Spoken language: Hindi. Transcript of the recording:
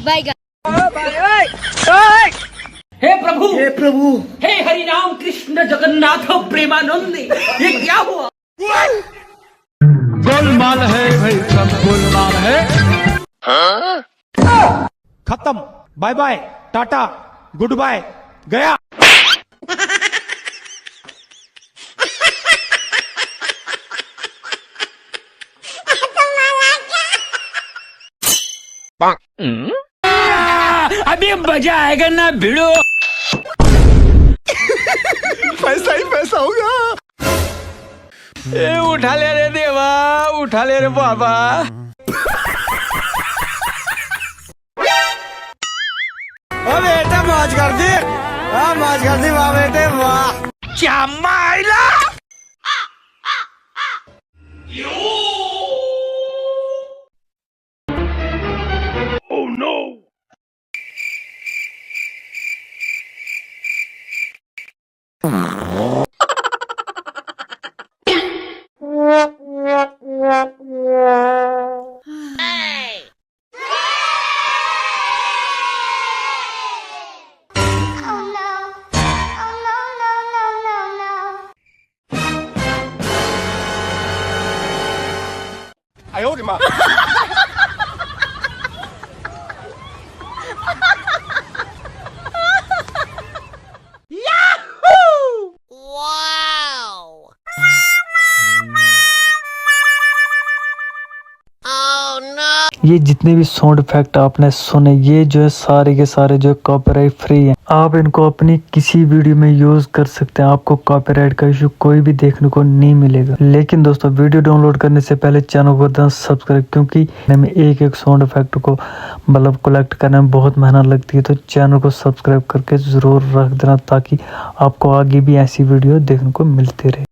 हे प्रभु, हे प्रभु, हे हरि राम कृष्ण जगन्नाथ प्रेमानंद, ये क्या हुआ? गोलमाल है भाई, सब गोलमाल है। खत्म, bye bye, tata, good bye, गया। अभी मजा आएगा ना भिड़ो। पैसा ही पैसा होगा। ए उठा ले रे देवा, उठा ले रे बाबा। ओ बेटा मौज कर दी, मौज कर दी वाह बेटे वाह। क्या माइला। Oh no! I owed him up. ये जितने भी साउंड इफेक्ट आपने सुने, ये जो है सारे के सारे जो कॉपीराइट फ्री हैं। आप इनको अपनी किसी वीडियो में यूज कर सकते हैं, आपको कॉपीराइट का इशू कोई भी देखने को नहीं मिलेगा। लेकिन दोस्तों वीडियो डाउनलोड करने से पहले चैनल को करना सब्सक्राइब, क्योंकि हमें एक एक साउंड इफेक्ट को मतलब कलेक्ट करने में बहुत मेहनत लगती है। तो चैनल को सब्सक्राइब करके जरूर रख देना, ताकि आपको आगे भी ऐसी वीडियो देखने को मिलती रहे।